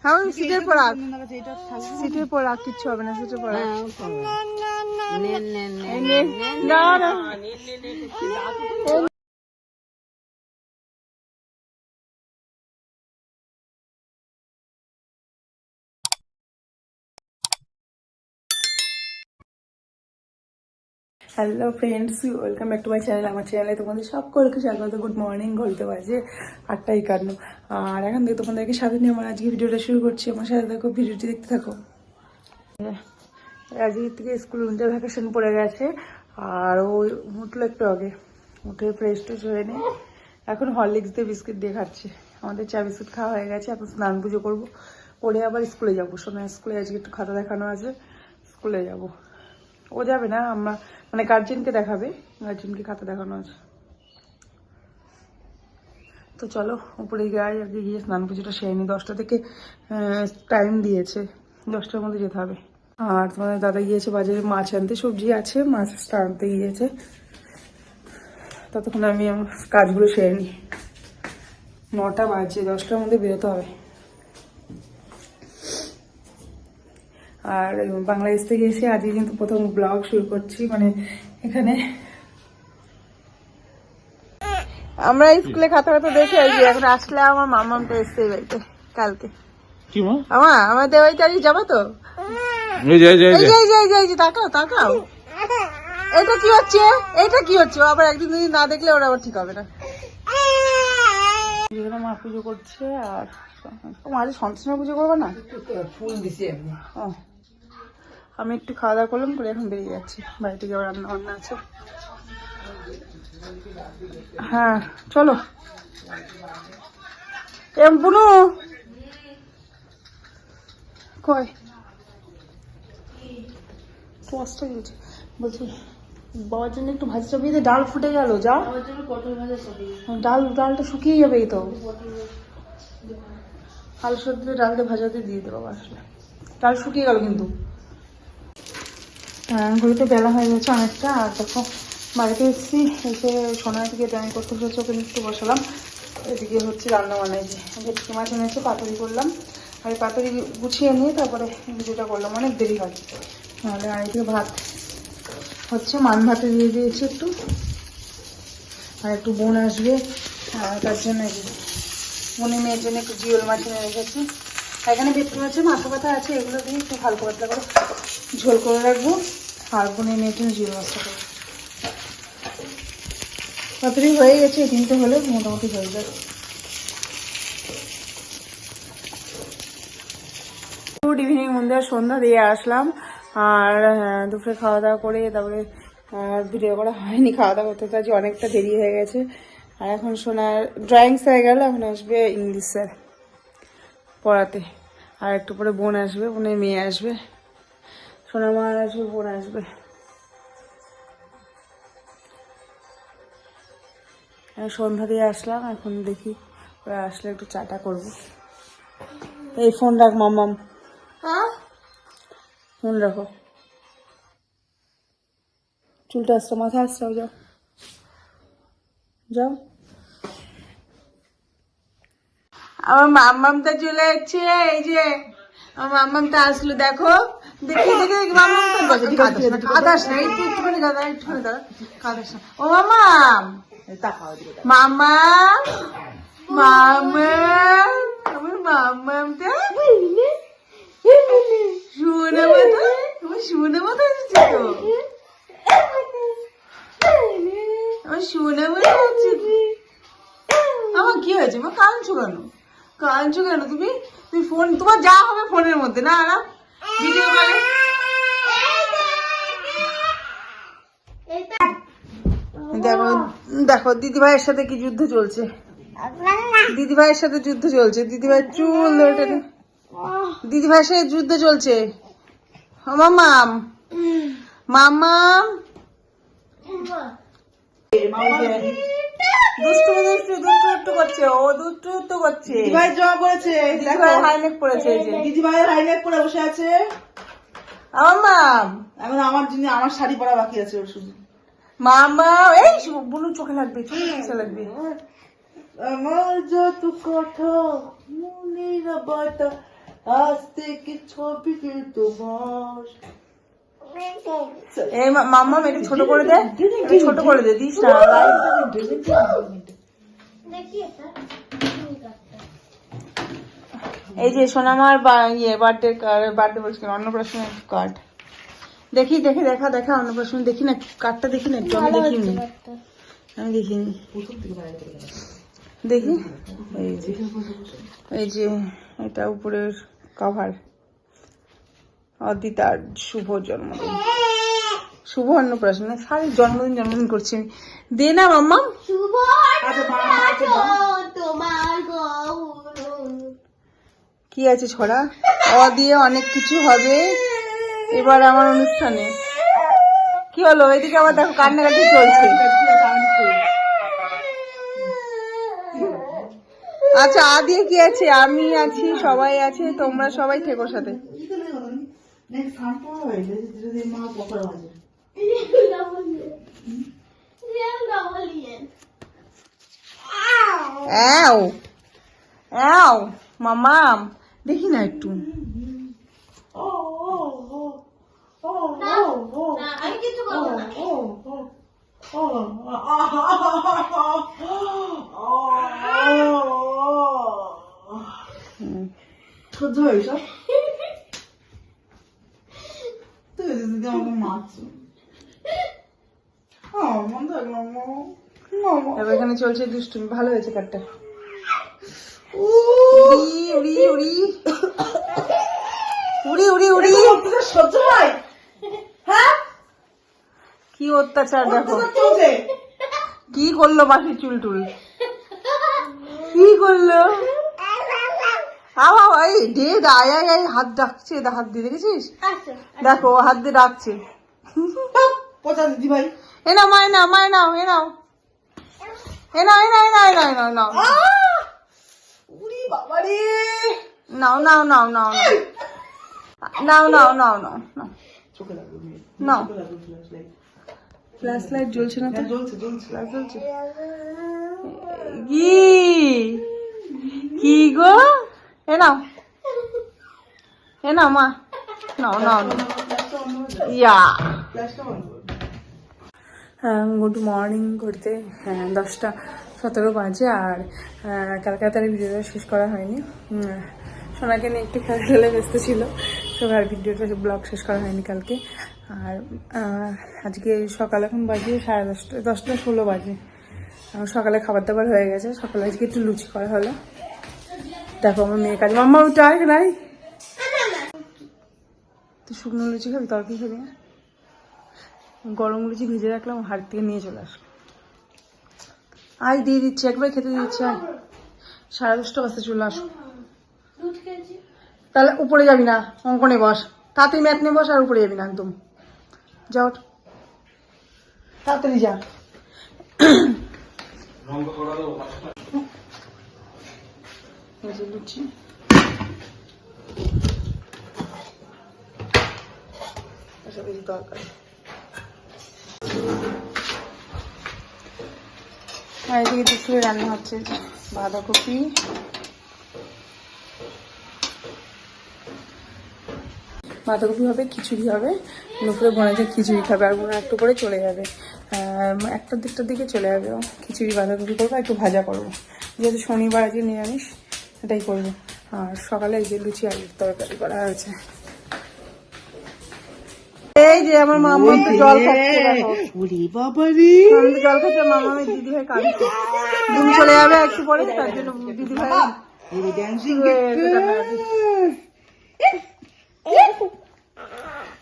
হ্যাঁ সিটের পর রাখ, সিটের পর রাখ, কিচ্ছু হবে না, সিটের পর রাখ। Hello friends, welcome back to my channel. আমার চ্যানেলে তোমাদের সকলকে স্বাগত। গুড মর্নিং, ঘড়িতে বাজে 8:51 আর এখন থেকে তোমাদেরকে সাথে নিয়ে আমার আজকে ভিডিওটা শুরু করছি। আমার সাথে দেখো, ভিডিওটি দেখতে থাকো। আজকে থেকে স্কুল উইন্টার ভ্যাকেশন পড়ে গেছে আর ও উঠলো একটু আগে, উঠে ফ্রেশ ট্রেশ হয়ে নেই, এখন হরলিক্স দিয়ে বিস্কিট দিয়ে খাচ্ছে। আমাদের চা বিস্কুট খাওয়া হয়ে গেছে, এখন স্নান পুজো করবো, করে আবার স্কুলে যাবো। সময় স্কুলে আজকে একটু খাতা দেখানো আছে, স্কুলে যাবো। ও যাবে না, আমরা মানে গার্জেনকে দেখাবে, গার্জেনকে খাতা দেখানো আছে। তো চলো উপরে যাই, আগে গিয়ে স্নান পুজোটা সেরে নি। 10টা থেকে টাইম দিয়েছে, 10টার মধ্যে যেতে হবে। আর তোমাদের দাদা গিয়েছে বাজারে মাছ আনতে, সবজি আছে, মাছটা আনতে গিয়েছে। ততক্ষণ আমি আমার কাজগুলো সেরে নিই। 9টা বাজে, 10টার মধ্যে বেরোতে হবে। আর বাংলাদেশ থেকে এসে আজকে কিন্তু প্রথম ব্লগ শুরু করছি, মানে এখানে আমরা স্কুলে খাতা খাতা দেখে আসি। এখন আসলে আমার মামামটা এসছে এই বাড়িতে কালকে। আমাদের ওই তারিখ যাবো তো। তাকাও তাকাও, এটা কি হচ্ছে, এটা কি হচ্ছে? আবার একদিন দুদিন না দেখলে ওরা আবার ঠিক হবে না। মা পুজো করছে আর মাঝে সন্তোষমা পুজো করবো না, ফুল দিছি আমি একটু খাওয়া দাওয়া করলাম, করে এখন বেরিয়ে যাচ্ছি। বাড়ি থেকে আবার রান্না বান্না আছে। হ্যাঁ চলো। বুনু কয় কষ্ট হয়েছে, বলছি বাবার জন্য একটু ভাজি চাপিয়ে দিয়ে, ডাল ফুটে গেল, যা ডালটা শুকিয়ে যাবে। এই তো আলু সদ্য ডাল দিয়ে ভাজাতে দিয়ে দেবো, আসলে ডাল শুকিয়ে গেল কিন্তু। ঘড়িতে বেলা হয়ে গেছে অনেকটা। আর দেখো বাড়িতে এসেছি, এসে সোনার দিকে ড্রয়িং করতে হচ্ছে, ওকে একটু বসালাম। এদিকে হচ্ছে রান্না বান্নায় যে ভেটকি মাছ এনেছে, পাতুরি করলাম। আর এই পাতুরি গুছিয়ে নিয়ে তারপরে ভিডিওটা করলাম, অনেক দেরি হয় নাহলে। আর এদিকে ভাত হচ্ছে, মান ভাতে দিয়ে দিয়েছি একটু। আর একটু বোন আসবে, আর তার জন্য বোনের মেয়ের জন্য একটু জিওল মাছ এনে রেখেছি। এখানে ভেটকি মাছের মাথা ব্যথা আছে, এগুলো দিয়ে একটু হালকা পাতলা করে ঝোল করে রাখবো। আর বোনের মেয়ের জন্য জিওল মাছটা করবো। পাতুরি হয়ে গেছে, এই 3টে হলে মোটামুটি হয়ে যাবে। গুড ইভিনিং বন্ধুরা, সন্ধ্যা দিয়ে আসলাম। আর দুপুরে খাওয়া দাওয়া করে তারপরে ভিডিও করা হয়নি, খাওয়া দাওয়া করতে আজ অনেকটা দেরি হয়ে গেছে। আর এখন সোনার ড্রয়িং স্যার গেল, এখন আসবে ইংলিশ স্যার পড়াতে। আর একটু পরে বোন আসবে, বোনের মেয়ে আসবে, সোনার মা আসবে, বোন আসবে। সন্ধ্যা দিয়ে আসলাম, এখন দেখি ওরা আসলে একটু চাটা করবো। এই ফোন রাখ মাম্মাম, ফোন রাখো। চুলটা আসছো, মাথা আসছো, যাও যাও। আমার মাম্মামটা চলে যাচ্ছে, এই যে আমার মাম্মামটা আসলো, দেখো দেখি দেখি কাদাস না, একটুখানি দাদা, একটুখানি দাদা, কাদাস না। ও মাম্মাম, মাম্মা মাম্মা, আমার মাম্মামটা শুনে মতো, আমার শুনে মতো এসেছে তো, আমার শুনে মতো হচ্ছে। আমার কি হয়েছে? আমার কাঁদছো কেন, কাঁদছো কেন তুমি? তুমি ফোন, তোমার যা হবে ফোনের মধ্যে না, আর ভিডিও কলে। দেখো দেখো দিদিভাইয়ের সাথে কি যুদ্ধ চলছে, দিদিভাইয়ের সাথে যুদ্ধ চলছে, দিদিভাইয়ের চুল ধরে, দিদিভাইয়ের সাথে যুদ্ধ চলছে। মামাম মামাম দুষ্টু দুষ্টু দুষ্টু একটু করছে, ও দুষ্টু একটু করছে। দিদিভাই জমা পড়েছে, দিদিভাই হাইনেক পড়েছে, এই যে দিদিভাই হাইনেক পরে বসে আছে। আমার মাম, এখন আমার জন্য আমার শাড়ি পরা বাকি আছে ওর শুধু। মামা এই বুনু চোখে লাগবে, চোখে লাগবে। আমার যত কথা মনের বাতা আজ থেকে ছবি তোমার। এই মাম্মা এটা ছোট করে দে, ছোট করে দে, দিস না। এই যে সোনামার বার্থডে বলছিল, অন্নপ্রাশনের কার্ড। দেখি দেখি দেখা দেখা অন্নপ্রাশন দেখি না, কার্ডটা দেখি না একটু, আমি দেখিনি, আমি দেখিনি, দেখি। এই যে এটা উপরের কভার, অদিতার শুভ জন্মদিন, শুভ অন্নপ্রাশন। সারি জন্মদিন করছি আমি। দে না মাম্মা। কি আছে ছড়া? অ দিয়ে অনেক কিছু হবে এবার আমার অনুষ্ঠানে। কি হলো? এদিকে আবার দেখো কান্নাকাটি চলছে। আচ্ছা আ দিয়ে কি আছে? আমি আছি, সবাই আছে, তোমরা সবাই থেকো সাথে। মামা দেখি না একটু। আমি কিছু বলবো না। সহ্য হয় সব। তুই যদি আমাকে মারছো, মন থাকলো। এখানে চলছে দুষ্টুমি। ভালো হয়েছে কাঠটা। উড়ি উড়ি উড়ি উড়ি উড়ি উড়ি। সহ্য হয়? হ্যাঁ, কি অত্যাচার দেখো। কি করলো বাসির চুল টুল, কি করলো? এই দে হাত ডাকছে, হাত দিয়ে দেখেছিস? দেখো হাত দিয়ে ডাকছে। দিদি ভাই এ নাও মায় নাও, মায় নাও, এ নাও, এ নাও, এ নাও, এ নাও, এ নাও, এ নাও, নাও, উড়ি বাবারে, নাও নাও নাও নাও নাও নাও নাও নাও নাও চোখে লাগবে নাও। ফ্ল্যাশ লাইট জ্বলছে না তো? জ্বলছে জ্বলছে ফ্ল্যাশ জ্বলছে। কি কি গো? এ নাও, এ নাও মা, নাও নাও নাও। ইয়া গুড মর্নিং করতে 10:17 বাজে। আর কালকে তার ভিডিওটা শেষ করা হয়নি। সোনাকে নিয়ে একটু খেলে ব্যস্ত ছিল, সবার ভিডিওটা ব্লগ শেষ করা হয়নি কালকে। আর আজকে সকাল এখন বাজে 10:30, 10:16 বাজে। সকালে খাবার দাবার হয়ে গেছে। সকালে আজকে একটু লুচি করা হলো। দেখো আমার মেয়ে কাজ। মাম্মা উঠাই নাই, তুই শুকনো লুচি খাবি? তরকারি খাবি না? গরম লুচি ভেজে রাখলাম, হাট থেকে নিয়ে চলে আসলো। আয় দিয়ে দিচ্ছি, একবার খেতে দিচ্ছি। আয় 10:30 বাজতে চলে আসো। তাহলে উপরে যাবি না, অঙ্কনে বস, তাড়াতাড়ি ম্যাথ নিয়ে বস, আর উপরে যাবি না একদম। যাও তাড়াতাড়ি যা। লুচি দরকার। আর এদিকে দুপুরে রান্না হচ্ছে বাঁধাকপি, হবে, খিচুড়ি হবে। দুপুরে বোনাকে খিচুড়ি খাবে, আর বোনা একটু করে চলে যাবে, 1টার দিকে চলে যাবে। খিচুড়ি বাঁধাকপি করবো, একটু ভাজা করবো, যেহেতু শনিবার আজকে নিরামিষ, এটাই করবো। আর সকালে এই যে লুচি আলুর তরকারি করা হয়েছে। এই যে আমার মামা তো জল খাচ্ছে, জল খাচ্ছে মামা। দিদি ভাই কাঁদছে, তুমি চলে যাবে একটু পরে, তার জন্য দিদি ভাই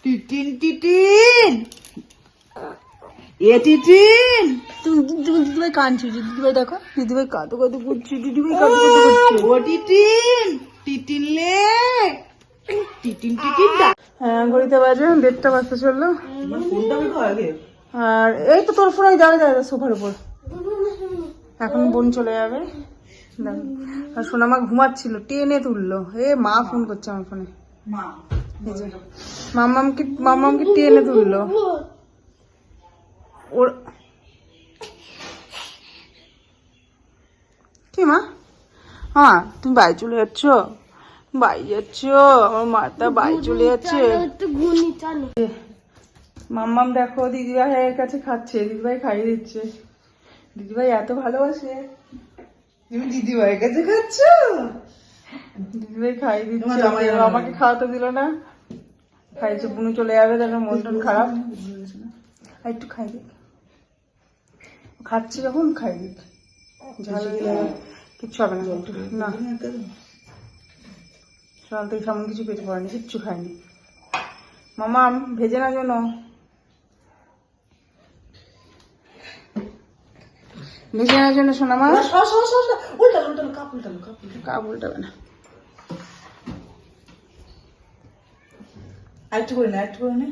টিটিন টিটিন এ টিটিন। তুমি দিদিভাই কাঁদছি, দিদিভাই দেখো, দিদিভাই কাঁদো কাঁদো করছি, দিদিভাই কাঁদো কাঁদো করছি। ও টিটিন টিটিন লে টিটিন টিটিন। হ্যাঁ ঘড়িতে বাজে 1:30 বাজতে চললো। আগে আর এই তো তোর ফোনে যাবে সোফার উপর। এখন বোন চলে যাবে। আর সোনামা ঘুমাচ্ছিল, টেনে তুললো। মা ফোন করছে আমার ফোনে, এই যে মাম্মামকে টেনে তুললো। ওর কি মা? হ্যাঁ তুমি বাড়ি চলে যাচ্ছ? বাড়ি যাচ্ছ? আমার মাটা বাড়ি চলে যাচ্ছে। মাম্মাম দেখো দিদিভাইয়ের কাছে খাচ্ছে, দিদিভাই খাইয়ে দিচ্ছে। দিদিভাই এত ভালোবাসে। তুমি দিদিভাইয়ের কাছে খাচ্ছ? দিদিভাই খাইয়ে দিচ্ছে। তোমার জামাই জামাই আমাকে খাওয়াতে দিল না, খাইছে। বুনু চলে যাবে, তাহলে মন টন খারাপ। আর একটু খাই দিক, খাচ্ছে যখন খাই দিক। ঝাল দিলে কিচ্ছু হবে না। একটু না, সকাল থেকে তেমন কিছু পেতে পারেনি, কিচ্ছু খায়নি। মামা ভেজে না যেন, ভেজে না যেন শোনা মা। উল্টালো উল্টালো, কাপ উল্টালো, কাপ উল্টালো। কাপ উল্টাবে না। আরেকটু করে না, আরেকটু করে না।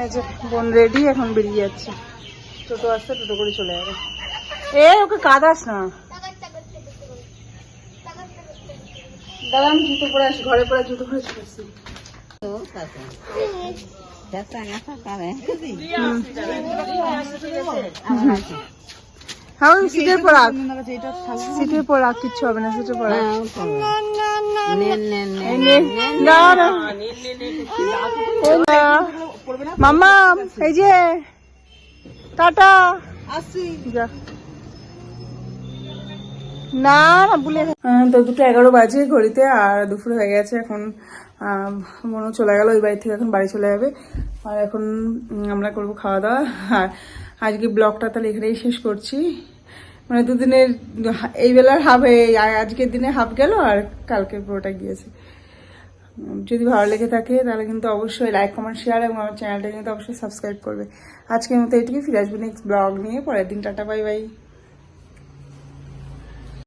এই যে বোন রেডি, এখন বেরিয়ে যাচ্ছে। টোটো আসছে, টোটো করে চলে যাবে। এ ওকে কাঁদাস না। দাদা আমি জুতো পরে আসি, ঘরে পরে জুতো পরে চলে আসছি। হ্যাঁ ওই সিটের পর রাখ, সিটের পর রাখ, কিচ্ছু হবে না, সিটের পর রাখ। এই নে, না না মাম্মা, এই যে টাটা, আসছি। যা। না না ভুলে তো 2:11 বাজে ঘড়িতে, আর দুপুর হয়ে গেছে এখন। মনে চলে গেল ওই বাড়ি থেকে, এখন বাড়ি চলে যাবে। আর এখন আমরা করবো খাওয়া দাওয়া। আর আজকে ব্লগটা তাহলে এখানেই শেষ করছি। মানে দুদিনের, এই বেলার হাফ, আজকের দিনে হাফ গেল আর কালকে পুরোটা গিয়েছে। যদি ভালো লেগে থাকে তাহলে কিন্তু অবশ্যই লাইক কমেন্ট শেয়ার, এবং আমার চ্যানেলটা কিন্তু অবশ্যই সাবস্ক্রাইব করবে। আজকের মতো এটুকুই, ফিরে আসবে নেক্সট ব্লগ নিয়ে পরের দিন। Tata, bye bye.